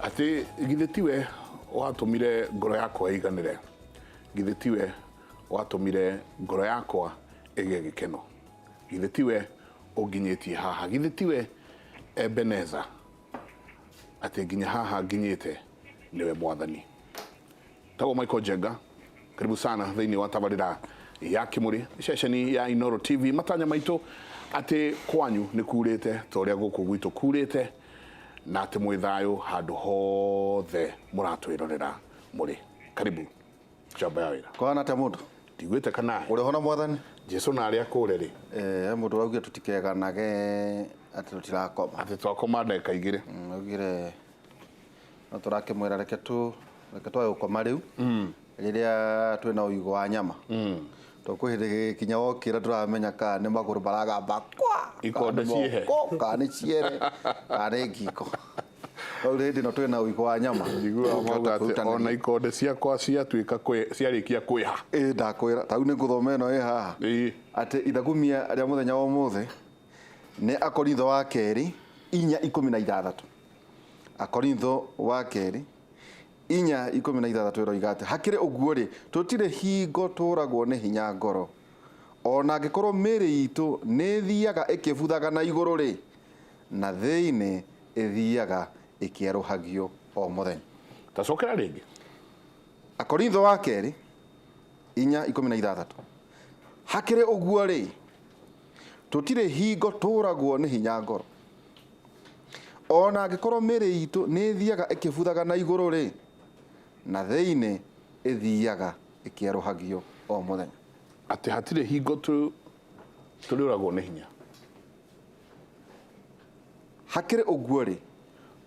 ati githetiwe watumire ngoro yakwa iganire, githetiwe watumire ngoro yakwa ege gikeno, githetiwe unginyetie haha, githetiwe Ebeneza ati nginya haha nginyite niwe mwathani. Tawo Michael Jenga, karibu sana thiini wa tabarira ya Kimuri, ceceni ya Inooro TV. Matanya maitu ati kwanyu ni kurite toria guku gwitu kurite, na ati mwithayo handu hothe muratwirorera muri. Karibu chamba ya wira kwana ta mundu tigwite kana uri hona mwathani Jesu na aria kure ri mundu raugia tutikeganage ati tutirakoma ati twakoma ndeka igire augire no turakimwira reke twayo gukoma riu riria twina uigo wa nyama tukuhire kinya wokira turamenya ka ni maguru baragamba kwa ikonde ciehe kana ciere kana ngiko already no twina uigo wa nyama njigua mauga ati ona ikonde ciakwa ciatuika ciarikia kwiha ndakwira tau ni nguthoma ino haha ati ithagumia ria muthenya wa muthe ni Akorintho wa keri 4:16 Akorintho wa keri 4:16 iroiga ati hakire uguo ri tutire hingo turagwo ni hinya ngoro ona angikorwo miri itu ni thiaga ikibuthaga na iguru ri na thiini ithiaga ikieruhagio o muthenya. Tacokera ringi Akorintho wa keri 4:16 hakire uguo ri tutire hingo turagwo ni hinya ngoro ona angikorwo miri itu ni thiaga ikibuthaga na iguru ri na thiini ithiaga ikieruhagio o muthenya. ati hatire hingo turiragwo ni hinya hakire uguo ri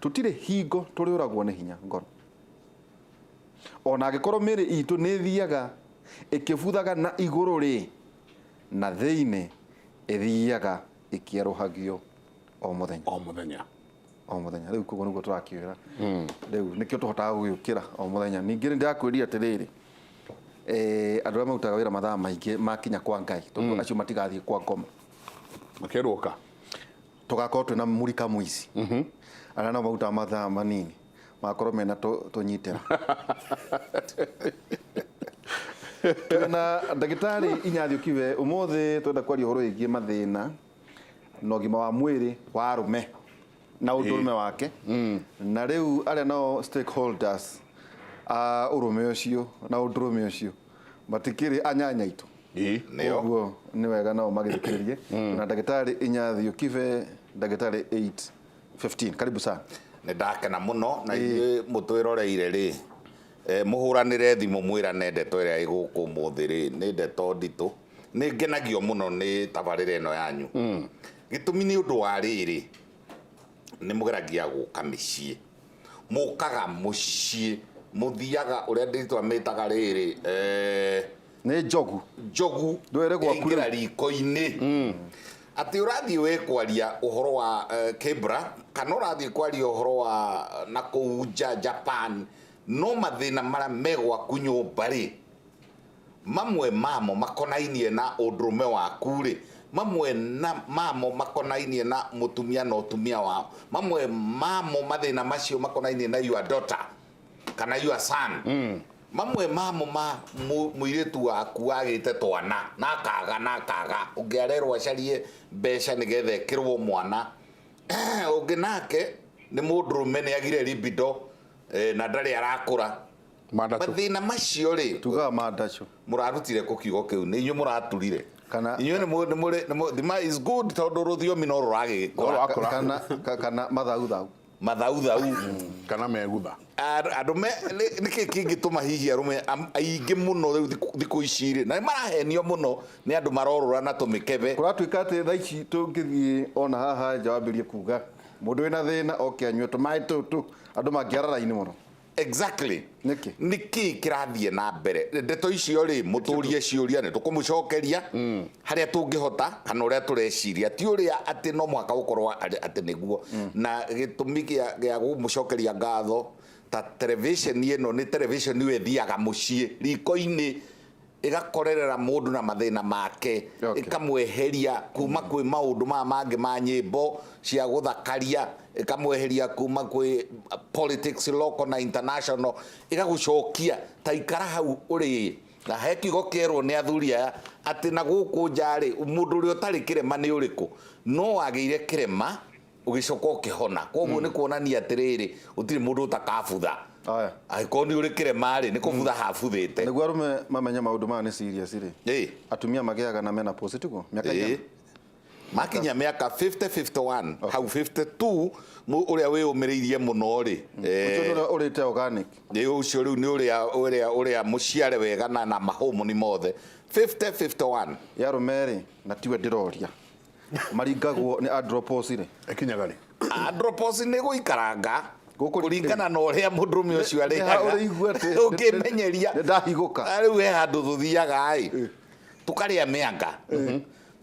tutire hingo turiragwo ni hinya ngoro ona angikorwo miri itu ni thiaga ikibuthaga na iguru ri na thiini ithiaga ikieruhagio o muthenya o muthenya riu kugo niguo turakiwira riu nikio tuhotaga gugiukira o muthenya. Ningi ndakwiria atiriri andu aria mautaga wira mathaa maingi makinya kwa Ngai tondu acio matigathie kwa ngoma makeruka tugakorwo twina murika muici aria no mautaga mathaa manini makorwo mena tunyitira twina ndagitari Inyathi Okibe umuthi twenda kwaria uhoro igie mathina na ugima wa mwiri wa arume na urume wake na riu aria no stakeholders urume ucio na urume ucio matikiri anyanya itu nio ni wega nao magithikiririe na ndagitari Inyathi Okibe ndagitari 8:15 karibu sana. Ni ndakena muno na ithuĩ mutwiroreire ri muhuranire thimu mwira ne ndeto iria iguku muthi ri ni ndeto nditu ni ngenagio muno ni tabarire ino yanyu gitumi ni undu wa riri ni mugeragia guka micii mukaga mucii muthiaga uria nditwa mitaga riri ni njogu ndwere gwaku riko-ini ati urathii we kwaria uhoro wa Kibra kana urathii kwaria uhoro wa na kuja Japan no mathina mara megwa kunyumba ri mamwe mamo makonainie na udrume waku ri mamwe na mamo makonainie na mutumia na utumia wao mamwe mamo mathina macio makonainie na your daughter kana your son mamwe mamo muiritu waku agite twana na kaga ungiarerwo acarie mbeca nigethe kirwo mwana ungi nake ni mundrume ni agire libido na ndari arakura mathina macio ri tuga mandacho murarutire kukiugo kiu ni inyu muraturire kana inyu ni thima is good tondu ruthiomi no ruragikora kana mathautha kana megutha arume niki kingituma hihi arume aingi muno riu thiku ici ri na marahenio muno ni andu marorura na tumikebe kuratuika ati tha ici tungithie ona haha jawambirie kuga mundu wina thina oke anywe tumai tutu andu mangiarara-ini muno exactly niki kirathie na mbere ndeto icio ri muturie ciuria ni tukumucokeria haria tungihota kana uria tureciria ti uria ati no mwaka gukorwa ati niguo na gitumi gia gumucokeria ngatho ta television ino ni television we thiaga mucii riko-ini igakorerera mundu na mathina make ikamweheria kuma kwi maundu mangi ma nyimbo cia guthakaria ikamweheria kuma kwi politics local na international igagucokia ta ikara hau uri na he kiugo kierwo ni athuri aya ati na guku njari mundu uri utari kirema ni uriku no ageire kirema ugicoka ukihona koguo ni kuonania atiriri utiri mundu utakabutha aikoni uri kirema ri ni kubutha habuthite niguo arume mamenya maundu ma ni serious ri atumia magiaga na menopause tuko miaka igana makinya miaka 50 51 hau 52 uria we umiriirie muno ri urite organic ni ucio riu ni uria muciare wega na mahomo ni mothe 50 51 yarumeri na tiwe ndiroria maringagwo ni andropause ri ekinyaga ri andropause ni guikaranga kuringana na uria mundurume ucio ari ukimenyeria ndahiguka riu he handu thuthiaga ai tukaria mianga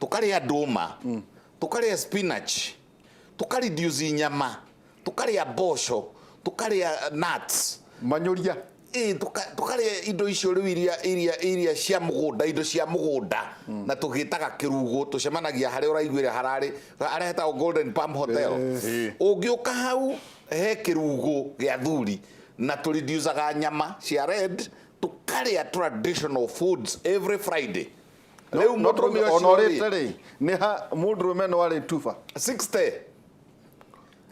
tukaria nduma tukaria spinach tukareduce nyama tukaria bosho tukaria nuts manyuria tukaria indo icio riu iria cia mugunda indo cia mugunda na tugitaga kirugo tucemanagia hari uraiguire harari areheta Golden Palm Hotel ungiuka hau he kirugo gia thuri na tureducaga nyama cia red tukaria traditional foods every Friday. Leo mundurume onorete ri ni ha mundurume no ari tufa 60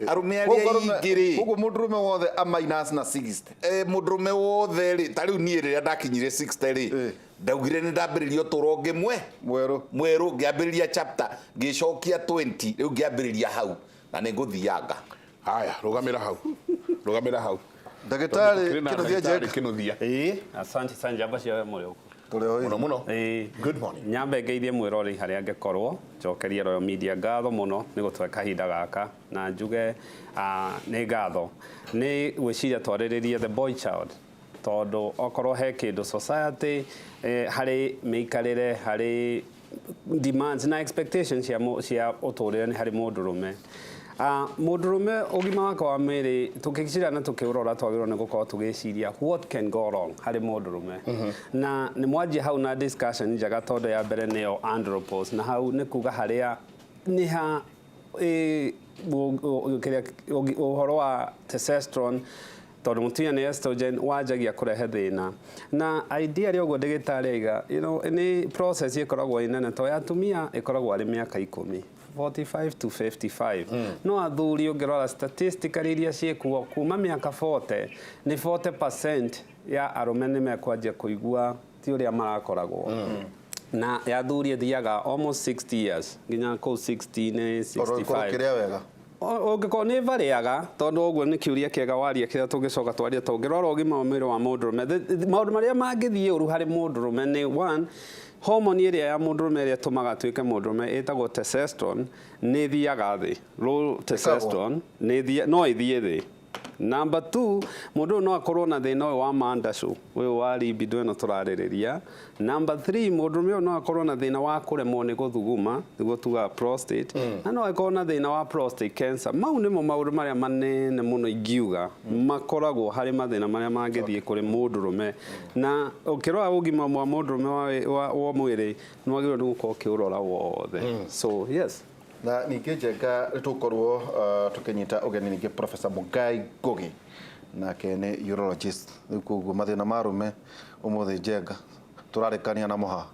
arumearia igiri ugo mundurume wothe a minus na 60 mundurume wothe ri tari ni ri ndakinyire 60 ri ndaugire ni ndambiririo turonge mweru ngiambiriria chapter ngicokia 20 riu ngiambiriria hau na ni nguthianga haya rugamira hau ndagitari kinuthia asante sana jamba cia muri muno good morning nyambe ngeithie mwirori haria ngekorwo njokerie Royal Media ngatho muno ni gutwe kahinda gaka na njuge ni ngatho ni gwiciria twariririe the boy child tondu okorwo he kindu society hari meikarire hari demands na expectations cia uturire ni hari mundurume mundurume ugima wake wa miri tukigicira na tukiurora twagirwo ni gukorwo tugiciria what can go wrong hari mundurume na ni mwanjia hau na discussion njaga tondu ya mbere niyo andropause na hau ni kuga haria ni ha uhoro wa testosterone tondu mutumia ni estrogen wanjagia kurehe thina na idea ria uguo ndigitari aiga ni process ikoragwo inene to ya atumia ikoragwo ari miaka 10 45 to 55 no athuri ungirora statistically iria ciekuo kuma miaka 40 ni 40% ya arume ni mekwanjia kuigua ti uria marakoragwo na ya athuri thiaga almost 60 years nginya ko 60 65 kiria wega ungiko ni variaga tondu uguo ni kiuria kiega waria kira tungicoka twaria tungirora ugima wa mwiri wa mundurume maundu maria mangithie uru hari mundurume ni one hormone iria ya mundurume iria tumaga tuike mundurume etagwo testosterone ni thiaga thi low testosterone ni thia no ithie thi number 2 mundu no akorwo na thina wa mandashu we wa libido no turaririria number 3 mundurume no akorwo na thina wa kuremwo ni guthuguma niguo tuga prostate na no akorwo na thina wa prostate cancer mau nimo maundu maria manene muno ingiuga makoragwo hari mathina maria mangithie kuri mundurume na ukirora ugima wa mundurume wa mwiri no agirwo ni gukorwo kiurora wothe so yes na ningĩ njenga tukorwo tukinyita ugeni ningĩ Professor Mugai Ngugi nake nĩ urologist kuguo mathina marume umuthe njenga turarikania na muha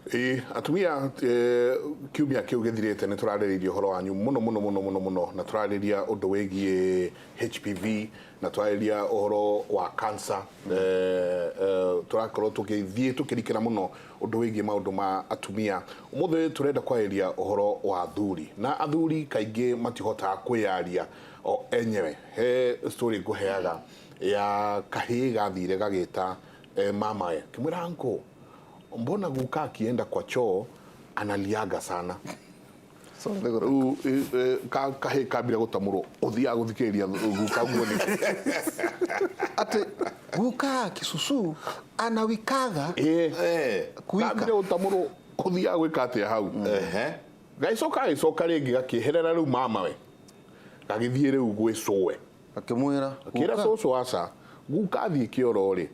atumia kiumia kiu githirite ni turaririria horo wanyu muno na turaririria undu wigie HPV na turaririria uhoro wa cancer turakorwo tukithie tukirikira muno undu wigie maundu ma atumia umuthe turenda kwariria uhoro wa athuri na athuri kaingi matihota kwiyaria o enyewe he story nguheaga ya kahii gathire gagita mamae kimwira uncle mbona guka akienda kwa choo analiaga sana so legoro kahe kabira gutamuro uthia guthikiriria guka guoni ati guka kisusu anawikaga kuika kabira gutamuro uthia gwikate hau gaicoka ringi gakiherera riu mama we gagithie riu gwicowe akimwira kira soso asa guka thie kiorori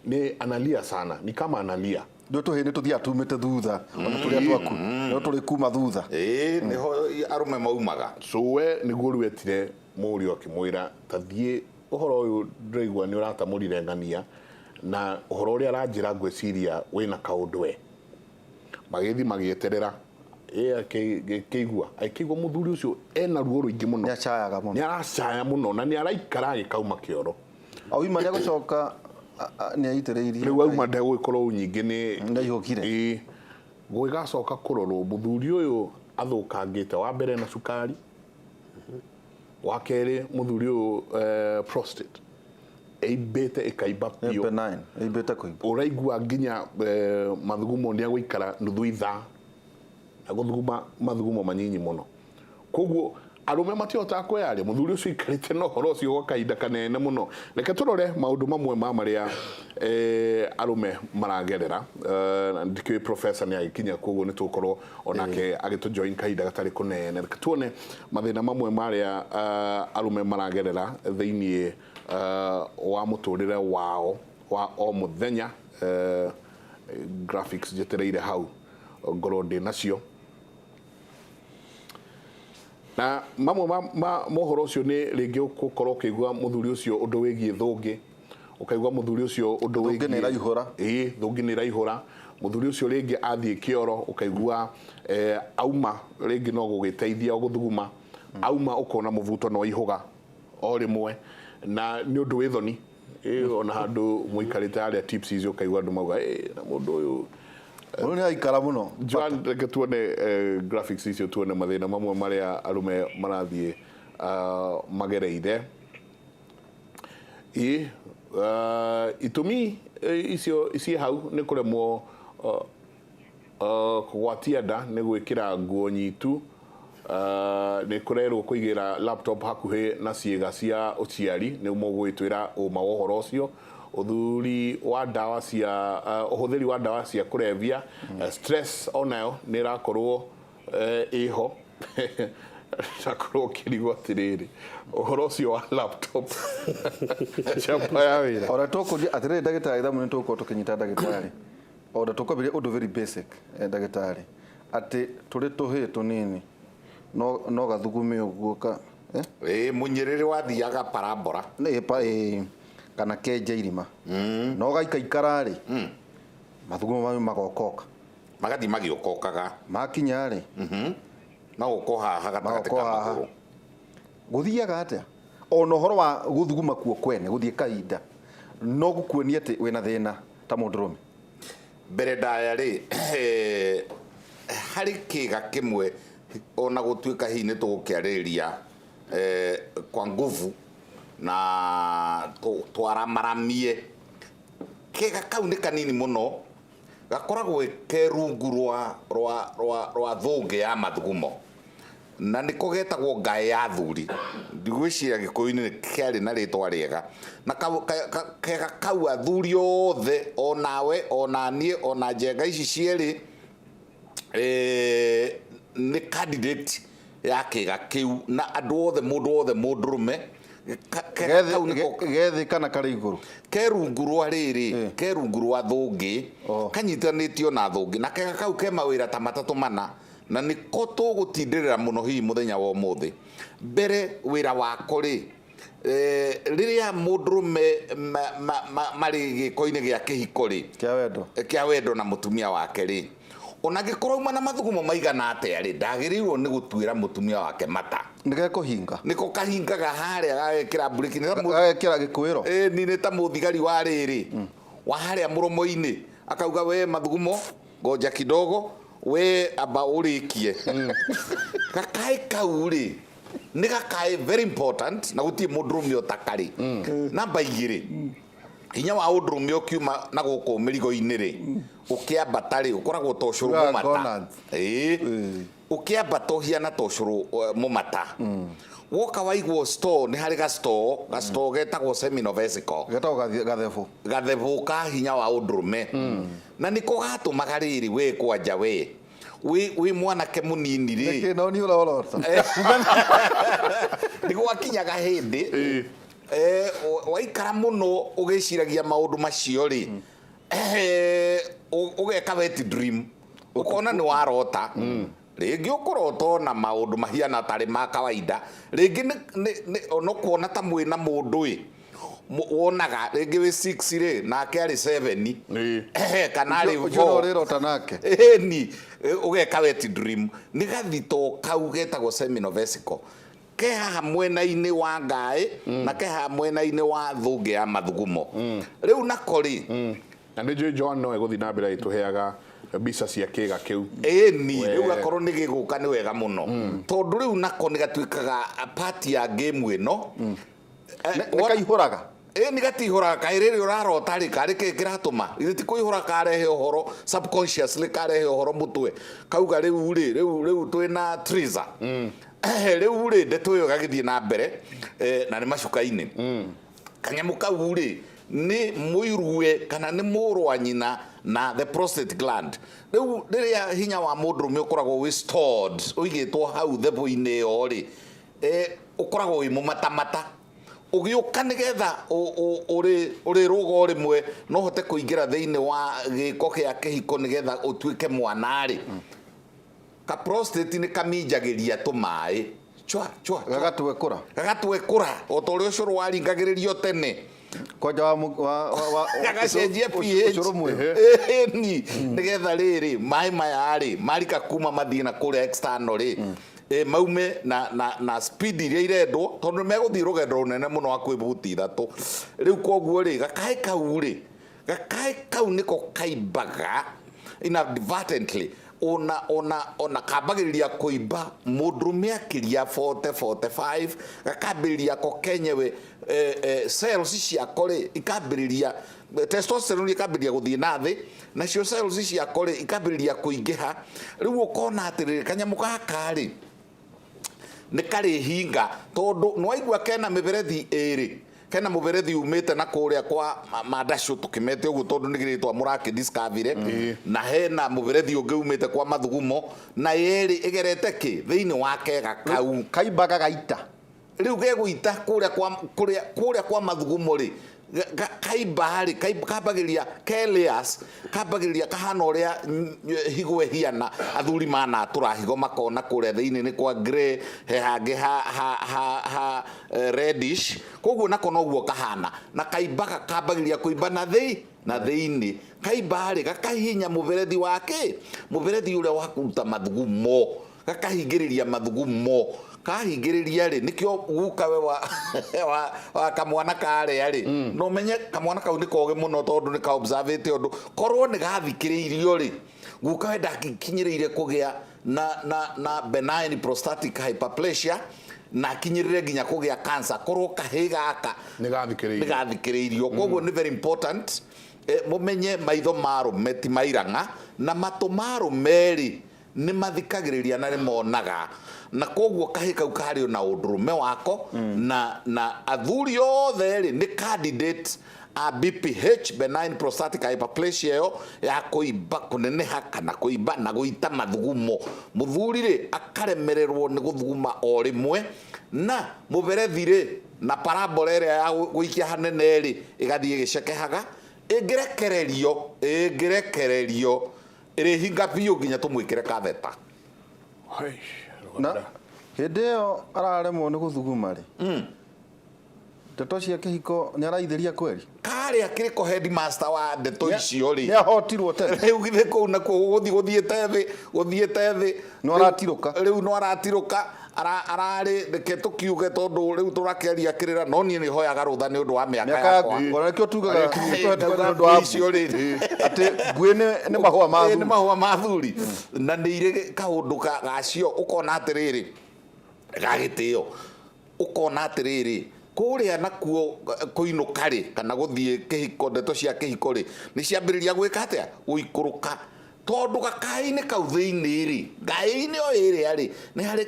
ni analia sana ni kama analia ndio tuhini tuthia tumite thutha ona turia twaku no turi kuma thutha niho arume maumaga so we niguo rwetire muri akimwira tathie uhoro uyu ndiraigua ni uratamurire ngania na uhoro uria aranjira ngweciria wina kaundu we magithi magieterera akigua muthuri ucio ena ruo ruingi muno ni achayaga muno ni aracaya muno na ni araikara agikauma kioro au ima ni gucoka ni aitiriirie riu auma ndegwikorwo nyingi ni ndaihukire gwigacoka kurorwo muthuri uyu athukangite wa mbere na sukari wa keri muthuri uyu prostate eibete ikaimba pio benign eibete kuimba uraigua nginya mathugumo ni agwikara nuthu ithaa aguthuguma mathugumo manyinyi muno koguo arume matiota kwyaria muthuri ucio ikarite no horo ucio gwa kahinda kanene muno reke turore maundu mamwe ma maria arume maragerera ndikiri professor ni agikinya koguo ni tukorwo onake agitu join kahinda gatari kunene reke tuone mathina mamwe maria arume maragerera thiini wa muturire wao wa o muthenya graphics jetereire hau ngoro ndi nacio na mamwe mohoro ucio ni ringi gukorwo kigwa muthuri ucio undu wigie thungi ukaigwa muthuri ucio undu wigie thungi ni raihura thungi ni raihura muthuri ucio ringi athie kioro ukaigwa auma ringi no gugiteithia guthuguma auma ukona muvuto no ihuga o rimwe na ni undu withoni ona handu muikarite aria tips icio ukaigwa andu mauga na mundu uyu ni aikara muno Joan reke tuone graphics icio tuone mathina mamwe maria arume marathie magereire itumi icio ici hau ni kuremwo kugwatia nda ni gwikira nguo nyitu ni kurerwo kuigira laptop hakuhi na ciiga cia uciari ni mugwitwira uma wohoro ucio uthuri wa dawa cia uhuthiri wa dawa cia kurevia stress onayo ni rakorwo iho chakorwo kirigwo tiriri uhoro ucio wa laptop chapa ya wira ora toko atiriri ndagitari thamu ni toko tukinyita ndagitari ora toko bire undu very basic ndagitari ati turi tuhi tunini no gathugume uguoka munyiriri wathiaga parabora kana kenja irima no gaikaikara ri mathugumo mami magokoka magathi magiokokaga makinya ri no ukoha gatagati ka maguru guthiaga atia ona horo wa guthuguma kuo kwene guthie kahinda no gukuonia ati wina thina ta mundurume mbere ndaya ri hari kiga kimwe ona gutuika hini tugukiariria kwa nguvu na twaramaramie kiga kau ni kanini muno gakoragwo kerungu rwa thungi ya mathugumo na niko getagwo ngae ya thuri ndigwiciria gikuyu-ini ni kiari na ritwa riega na kega kau athuri othe onawe onanie ona njenga ici cieri ni candidate ya kiga kiu na andu othe mundurume gethi kana kari iguru kerungu rwa riri kerungu rwa thungi kanyitanitio na thungi na kega kau ke mawira ta matatu mana na niko tugutindirira muno hihi muthenya wa umuthi mbere wira wako ri riria mundurume mari giko-ini gia kihiko ri kia wendo na mutumia wake ri ona gikorwo uma na mathugumo maigana atia ri ndagirirwo ni gutwira mutumia wake mata ndigekuhinga niko kahingaga haria gagekira buriki gagekira gikuiro ni ni ta muthigari wa riri wa haria muromo-ini akauga we mathugumo ngoja kidogo we aba urikie gakae kau ri ni gakae very important na gutie mundurume otakari namba igiri hinya wa undurume okiuma na guku mirigo-ini ri ukiambata ri ukoragwo toshuru mumata ukiambata hiana toshuru mumata woka waigwo store ni hari ga store getagwo seminole-vesical getagwo gathebu ka hinya wa undurume na niko gatumaga riri we kwanja we mwanake munini ri no ni urorota niko wakinyaga hindi waikara muno ugiciragia maundu macio ri ugeka wet dream ukona ni warota ringi ukurota na maundu mahiana tari ma kawaida ringi ni ono kuona ta mwina mundu wonaga ringi wi 6 ri nake ari 7 kana ari 4 urirota nake ni ugeka wet dream ni gathito kau getagwo seminal-vesicle ke haha mwena-ini wa ngai na ke haha mwena-ini wa thungi ya mathugumo riu nakori na nĩ njũĩ John no egũthiĩ na mbere ĩtũheaga mbica cia kĩga kĩu ĩni rĩu akorwo nĩ gĩgũka nĩ wega mũno tondũ rĩu nako nĩ gatuĩkaga part ya game ĩno nĩ kaihũraga nĩ gatihũraga kaĩ rĩrĩ ũrarota rĩ karĩ kĩ kĩratũma githĩ ti kũihũra karehe ũhoro subconsciously karehe ũhoro mũtwe kauga rĩu twĩna treasure rĩu rĩ ndeto ĩyo gagĩthiĩ na mbere na nĩ macuka-inĩ kanyamũ kau rĩ ni muirue kana ni mũrũ wa nyina na the prostate gland riu riria hinya wa mũndũrũme ũkoragwo wi stored uigĩtwo hau thebo-inĩ yo ri ũkoragwo wi mũmatamata ũgĩũka nĩgetha ũrĩ rũgo rĩmwe no hote kũingĩra thĩinĩ wa gĩko gĩa kĩhiko nĩgetha ũtuĩke mwana rĩ ka prostate nĩ kaminjagĩria tũmaĩ gagatwekũra o ta ũrĩa ũcũrũ waringagĩrĩrio tene kwanja wa gagacenjia pH ni nigetha riri mai maya ri marika kuma mathii na kure external ri maume na speed iria irendwo tondu meguthii rugendo runene muno wa kwibuti ithatu riu koguo ri gakae kau niko kaimbaga inadvertently ona kambagiriria kuimba mũndũrũme akiria 40-45 gakambĩrĩria ko kenyewe cells ciako ri ikambĩrĩria testosterone ikambĩrĩria gũthiĩ na thĩ nacio cells ciako ri ikambĩrĩria kũingĩha rĩu ũkona atĩrĩrĩ kanyamũ gaka ri nĩ karĩ hinga tondũ nĩwaigua kena mĩberethi ĩrĩ kena muberethi umete na kuria kwa madasho tukimete ugu tondu nigiritwa muraki discovery na hena muberethi ungi umete kwa mathugumo na yeri igerete ki thiini wa kega kau kaimbaga gaita riu geguita kuria kwa mathugumo ri kaibari kabagiria kelias kabagiria kahana uria higwe hiana athuri mana turahigo makona kuria thiini ni kwa grey hangi ha reddish koguo nako noguo kahana na kaibaga kabagiria kuimba na thiini kaibari gakahinya muberethi wake muberethi uria wa kuruta mathugumo gakahingiriria mathugumo kahingiriria ri nikio guka we wa kamwana kare ri no menye kamwana kau nikoge muno tondu nika observate undu korwo ni gathikiriirio ri guka we ndakinyiriire kugia na benign prostatic hyperplasia na kinyirire nginya kugia cancer korwo kahiga aka ni gathikiriirio koguo ni very important mumenye maitho marume ti mairanga na matu marume ri ni mathikagiriria na rimonaga na koguo kahikau kari na ũndũrũme wako na athuri othe ri ni candidate a BPH benign prostatic hyperplasia yo ya kuimba kuneneha kana kuimba na guita mathugumo muthuri ri akaremererwo ni guthuguma o rimwe na muberethi ri na parabola ĩrĩa ya guikia hanene ri igathie gicekehaga ingirekererio iri hinga biũ nginya tumwikire katheta na hĩndĩ ĩyo araremwo nĩ gũthuguma rĩ ndeto cia kĩhiko nĩ araithĩria kweri karĩ akĩrĩ headmaster wa ndeto icio rĩ nĩ ahotirwo tene rĩu githĩ kũu nakuo gũthiĩte thĩ no aratirũka rĩu no aratirũka ararĩ reke tukiuge tondu riu turakeria kirira no nie ni hoyaga rutha ni undu wa miaka yakwa ngora kio tugaga undu wa icio riri ati ngui ni mahua ma thuri ni mahua ma thuri na ni ire kaundu gacio ukona atiriri gagitio ukona atiriri kuria nakuo kuinuka ri kana guthie kihiko ndeto cia kihiko ri ni ciambiriria gwika atia guikuruka tondu gakaini kau thiini ri ngai-ini o iri ari ni hari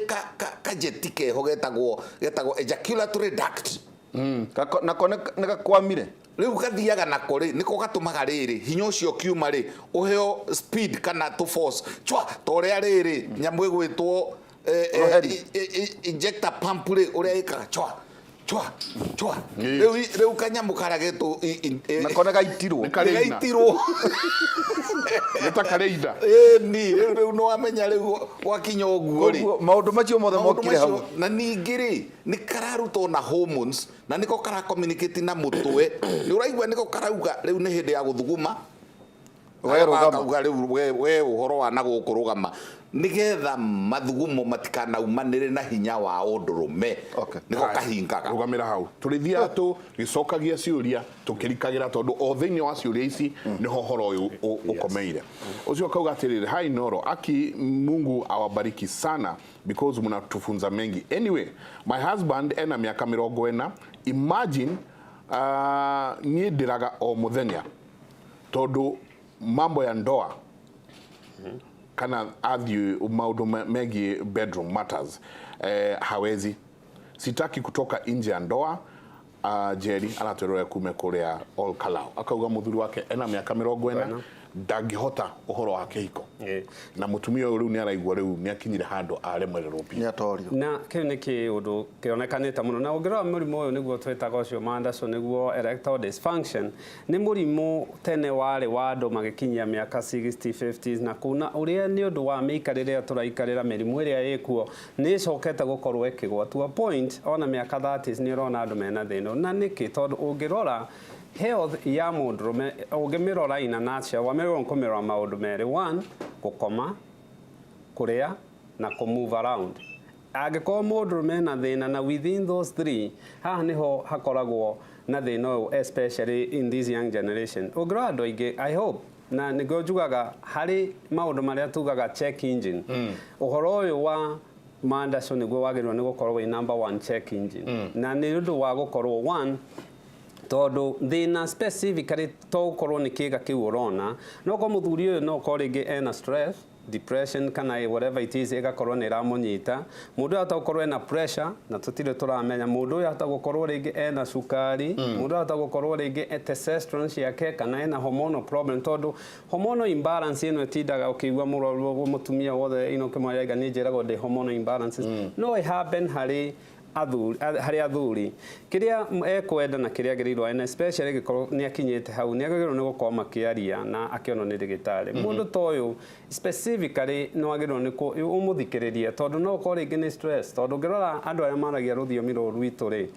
ka jeti keho getagwo ejaculatory duct nako nĩ gakwamire riu gathiaga nako ri niko gatumaga riri hinya ucio kiuma ri uheo speed kana to force chwa toria riri nyamu igwitwo injector pump ri uria ikaga chwa chwa reu kanyamu karageto na kona gaitirwo gaitirwo Nitakareida. ni reu no amenya reu gwakinya oguo ri maundu macio mothe mokire hau na ningĩ rĩ nĩ kararutwo na hormones na nĩko kara communicate na mũtwe nĩ ũraigua nĩko karauga rĩu nĩ hĩndĩ ya gũthuguma werũgama rĩu we ũhoro wa na gũkũrũgama nĩgetha mathugumo matikanaumanĩre na hinya wa ũndũrũme nĩko kahingaga Rugamira hau. Tulithia tu gicokagia ciuria tukirikagira tondu o thiini wa ciuria ici niho horo uyu ukomeire. Ucio kauga atiriri hai noro aki Mungu awabariki sana because mnatufunza mengi. Anyway, my husband ena miaka 40. Imagine nie ndiraga o muthenya tondu mambo ya ndoa kana athi maundu megi bedroom matters hawezi sitaki kutoka nje ya ndoa. Jerry anatoroya kume kuria all Kalau akauga muthuri wake ena miaka 40 ndangihota uhoro wa kihiko na mutumia uyu ni araigwa riu ni akinyire hando aremererwo pi ni atorio na kiu ni kiundu kionekanite muno na ungirwa murimu uyu niguo twitaga ucio Manderson niguo erectile dysfunction ni murimu tene wari wa andu magikinyia miaka 60 50s na kuna uria ni undu wa miikarire turaikarira mirimu iria ikuo ni cokete gukorwo ikigwa to a point ona miaka 30s ni rona andu mena thina na niki tondu ungirora health ya mundurume ungimirora ina nature wamerwo kumira maundu meri 1 gukoma kuria na ku move around agiko mundurume na thina na within those 3 haha niho hakoragwo na thina especially in this young generation ugrado ige I hope na nigo jugaga hari maundu maria tugaga check engine uhoro uyu wa Manderson niguo wagirwo ni gukorwo wi number 1 check engine na ni undu wa gukorwo 1 tondu thina specifically to korwo ni kiga kiu urona no ko muthuri uyu no ko ringi ena stress depression kana whatever it is igakorwo ni ramunyita mundu ata gukorwo ena pressure na tutire turamenya mundu uyu ata gukorwo ringi ena sukari mundu ata gukorwo ringi testosterone yake kana ena hormonal problem tondu hormonal imbalance ino tindaga ukiigua mutumia wothe ino kimwega ni njirago de hormonal imbalances no it happen hari athuri kiria ekwenda na kiria gerirwo ene especially gikorwo ni akinyite hau ni agirwo ni gukoma makiaria na akiono ni digitari mundu toyo specifically no agirwo ni ku umuthikiririe tondu no ko ringi ni stress tondu ngirora andu aria maragia ruthiomi rwitu ri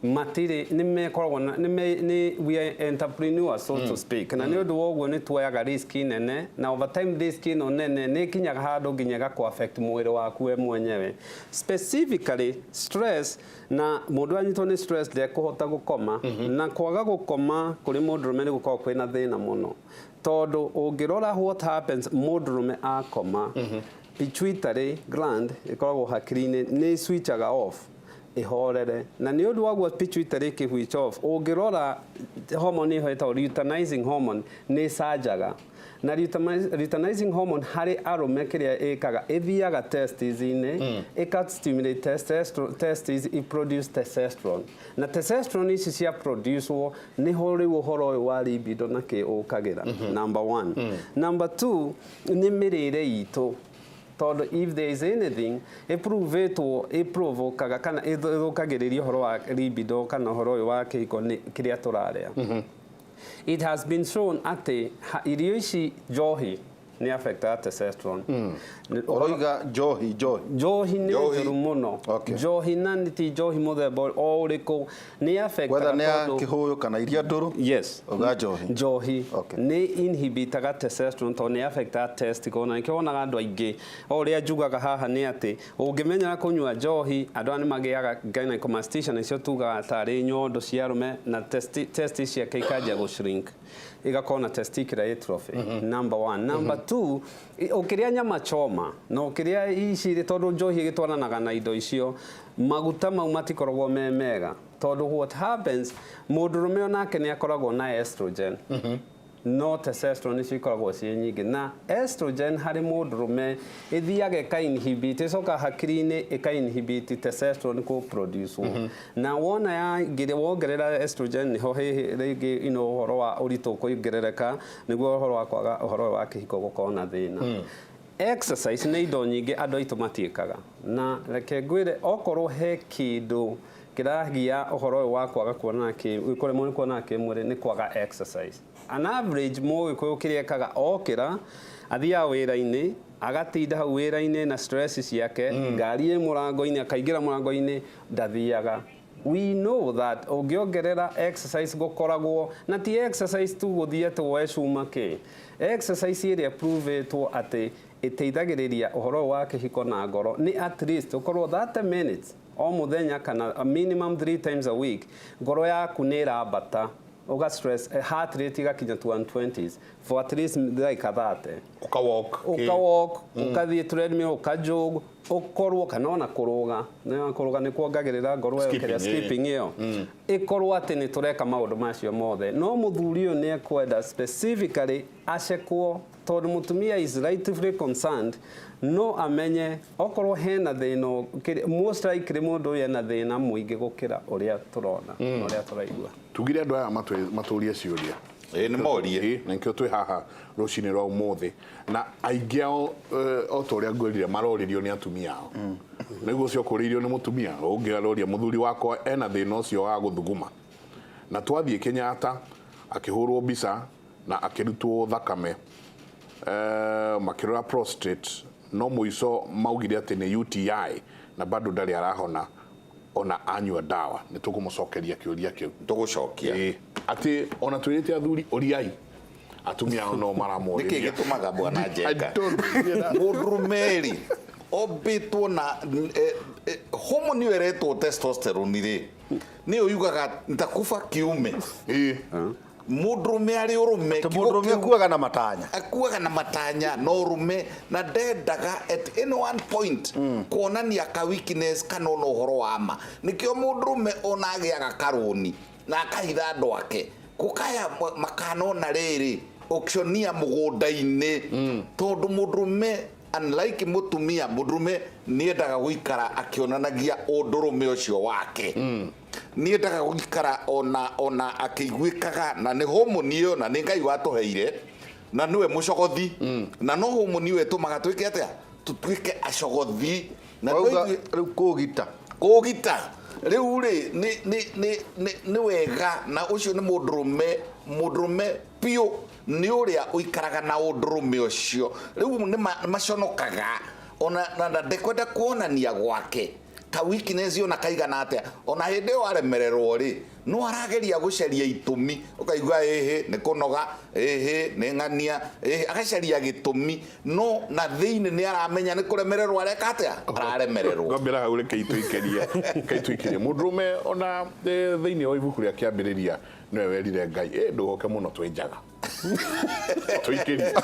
matire nimekoragwo ni we are entrepreneurs so to speak na ni undu woguo ni tuoyaga risk nene na over time risk ino nene ni kinyaga handu nginyaga ku affect mwiri waku we mwenyewe specifically stress na mundu anyitwo ni stress de kuhota gukoma na kwaga gukoma kuri mundurume ni gukorwo kwina thina muno tondu ungirora what happens mundurume akoma pituitary gland ikoragwo hakiri-ini ni switchaga off ihorere na ni undu wagwa pituitary switch off ungirora hormone iho ita luteinizing hormone ni sajaga na luteinizing hormone hari arume kiria ikaga ithiaga testes-ini stimulate testes i produce testosterone na testosterone ici cia produce ni hori uhoro uyu wa libido na ki ukagira number 1 number 2 ni mirire itu tondu if there is anything provokaga kana ithukagiriria horo wa libido kana horo uyu wa kihiko ni kiria turaria it has been shown ati irio ici njohi ni affect testosterone oroiga njohi ni njuru muno njohi na ti njohi muthemba o uriku ni affect whether ni kihuyu kana iria nduru yes oga njohi ni inhibitaga testosterone to ni affect testicle na ikionaga andu aingi uria njugaga haha ni ati ungimenya kunywa njohi andu ani magiaga gynecomastia na cio tugaga tari nyondo cia rume na testis cia kaikajia go shrink igakona testicular atrophy number 1 number 2 ukiria nyama choma no ukiria ici tondu njohi igitwaranaga na indo icio maguta mau matikoragwo mega tondu what happens mundurume onake ni akoragwo na estrogen no testosterone ikoragwo ci nyingi na estrogen hari mundurume ithiaga ka inhibit icoka hakiri-ini ika inhibit testosterone ko produce na wona ya ngire wongerera estrogen niho ringi ino horo wa uritu kuongerereka niguo horo wa kwaga horo wa kihiko gukorwo na thina exercise ni indo nyingi andu aitu matiikaga na reke ngwire okorwo he kindu kiragia uhoro wa kwaga kuona kore kuona kimwire ni kwaga exercise. An average Mũgĩkũyũ kĩrĩa ekaga okĩra athiaga wĩra-inĩ agatinda hau wĩra-inĩ na stress ciake ngari ĩ mũrango-inĩ akaingĩra mũrango-inĩ ndathiaga. We know that ũngĩongerera exercise gũkoragwo na ti exercise tu gũthiĩ atĩ woe cuma kĩ. Exercise ĩrĩa provetwo atĩ ĩteithagĩrĩria ũhoro wa kĩhiko na ngoro nĩ at least ũkorwo 30 minutes o mũthenya kana a minimum 3 times a week ngoro yaku nĩ ĩrambata uga stress heart rate igakinya 120s for at least like 30 uka walk ukathie treadmill ukajog ukorwo kana ona kuruga ni kuongagirira ngoro yo kiria skipping iyo ikorwo ati ni tureka maundu macio mothe no muthuri uyu ni ekwenda specifically acekwo tondu mutumia is rightfully concerned no amenye okorwo hena thina most likely mundu yena thina muingi gukira uria turona uria turaigua tugire andu aya maturie ciuria ni morie na nkio twi haha rucini rwa umuthi na aingi ao o toria ngwirire maroririo ni atumia ao niguo cio kuririo ni mutumia ungiaroria muthuri wakwa ena thina ucio wa guthuguma na twathie Kenyatta akihurwo mbica na akirutwo thakame makirora prostate no muico maugire ati ni UTI na bado ndari arahona ona anyua dawa ni tukumucokeria kiuria kiu tugucokia ati ona twirite athuri oriai atumia no maramori niki gitumaga bwana Njenga mudrumeri obitwo na hormone eretwo testosterone ri ni uyugaga ntakufa kiume mudrume ari urume mudrume akuaga na matanya no rume na ndendaga at any one point kuonania ka weakness kana no horo wa ma nikio mudrume onagiaga karuni na akahitha andu ake kukaya makano na riri auctionia mugunda-ini tondu mudrume unlike mutumia mudrume niendaga guikara akionanagia undurume ucio wake niendaga guikara ona akiguikaga na ni hormone iyo na ni Ngai watuheire na niwe mucogothi na no hormone iyo etumaga twike atia tutwike acogothi na riu kugita riu ri ni wega na ucio ni mudrume pio ni uria uikaraga na undurume ucio riu ni maconokaga ona na ndekwenda kuonania gwake ka weakness yo na kaigana atia ona hindi yo aremererwo ri no arageria guceria itumi ukaigua ni kunoga ni ngania agaceria gitumi no na thiini ni aramenya ni kuremererwo areka atia araremererwo ngambira hau reke ituikirie mudrume ona thiini o ibuku ria kiambiriria niwe werire Ngai ndugoke muno twenjaga tuikirie